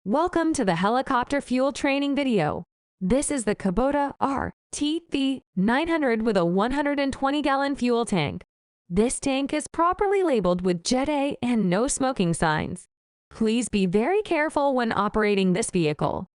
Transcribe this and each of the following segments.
Welcome to the helicopter fuel training video. This is the Kubota RTV 900 with a 120-gallon fuel tank. This tank is properly labeled with Jet A and no smoking signs. Please be very careful when operating this vehicle.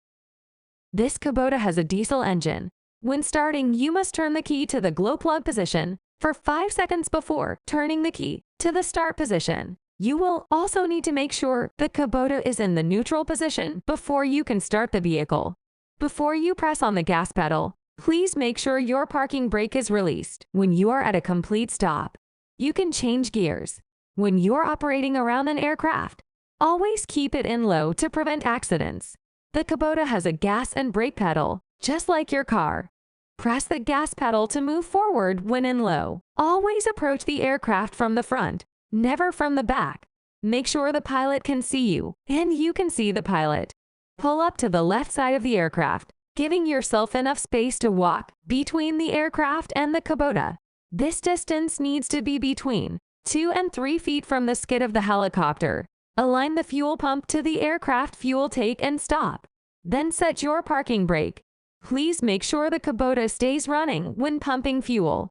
This Kubota has a diesel engine. When starting, you must turn the key to the glow plug position for 5 seconds before turning the key to the start position. You will also need to make sure the Kubota is in the neutral position before you can start the vehicle. Before you press on the gas pedal, please make sure your parking brake is released when you are at a complete stop. You can change gears. When you're operating around an aircraft, always keep it in low to prevent accidents. The Kubota has a gas and brake pedal, just like your car. Press the gas pedal to move forward when in low. Always approach the aircraft from the front, never from the back. Make sure the pilot can see you, and you can see the pilot. Pull up to the left side of the aircraft, giving yourself enough space to walk between the aircraft and the Kubota. This distance needs to be between 2 and 3 feet from the skid of the helicopter. Align the fuel pump to the aircraft fuel tank and stop. Then set your parking brake. Please make sure the Kubota stays running when pumping fuel.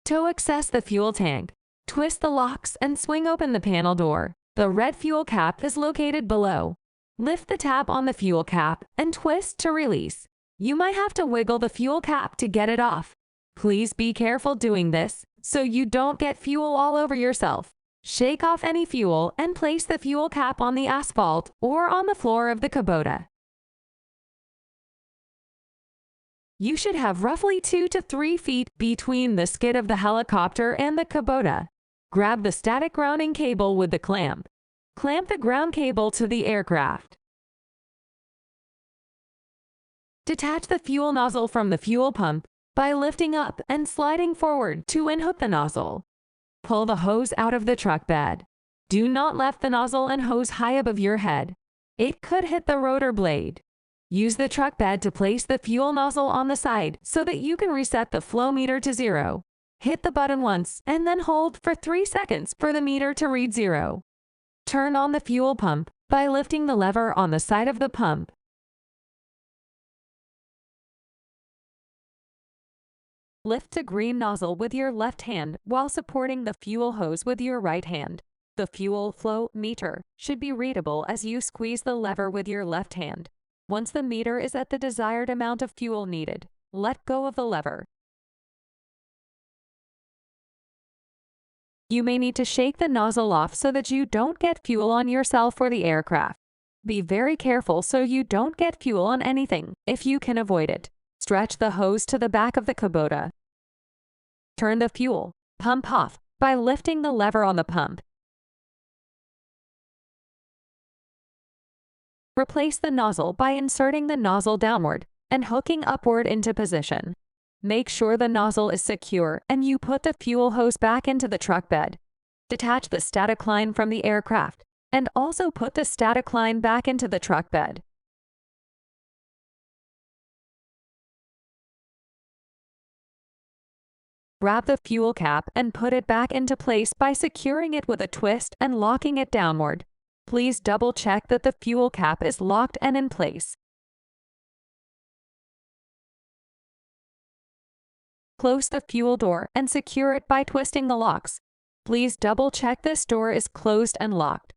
To access the fuel tank, twist the locks and swing open the panel door. The red fuel cap is located below. Lift the tab on the fuel cap and twist to release. You might have to wiggle the fuel cap to get it off. Please be careful doing this so you don't get fuel all over yourself. Shake off any fuel and place the fuel cap on the asphalt or on the floor of the Kubota. You should have roughly 2 to 3 feet between the skid of the helicopter and the Kubota. Grab the static grounding cable with the clamp. Clamp the ground cable to the aircraft. Detach the fuel nozzle from the fuel pump by lifting up and sliding forward to unhook the nozzle. Pull the hose out of the truck bed. Do not lift the nozzle and hose high above your head. It could hit the rotor blade. Use the truck bed to place the fuel nozzle on the side so that you can reset the flow meter to 0. Hit the button once and then hold for 3 seconds for the meter to read 0. Turn on the fuel pump by lifting the lever on the side of the pump. Lift the green nozzle with your left hand while supporting the fuel hose with your right hand. The fuel flow meter should be readable as you squeeze the lever with your left hand. Once the meter is at the desired amount of fuel needed, let go of the lever. You may need to shake the nozzle off so that you don't get fuel on yourself or the aircraft. Be very careful so you don't get fuel on anything if you can avoid it. Stretch the hose to the back of the Kubota. Turn the fuel pump off by lifting the lever on the pump. Replace the nozzle by inserting the nozzle downward and hooking upward into position. Make sure the nozzle is secure and you put the fuel hose back into the truck bed. Detach the static line from the aircraft and also put the static line back into the truck bed. Grab the fuel cap and put it back into place by securing it with a twist and locking it downward. Please double-check that the fuel cap is locked and in place. Close the fuel door and secure it by twisting the locks. Please double-check this door is closed and locked.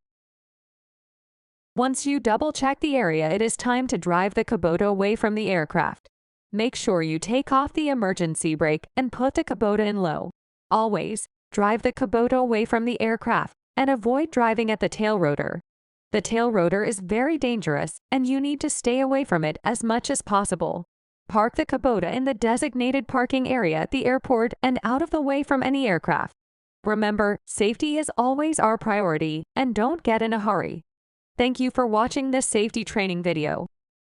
Once you double-check the area, it is time to drive the Kubota away from the aircraft. Make sure you take off the emergency brake and put the Kubota in low. Always drive the Kubota away from the aircraft and avoid driving at the tail rotor. The tail rotor is very dangerous and you need to stay away from it as much as possible. Park the Kubota in the designated parking area at the airport and out of the way from any aircraft. Remember, safety is always our priority and don't get in a hurry. Thank you for watching this safety training video.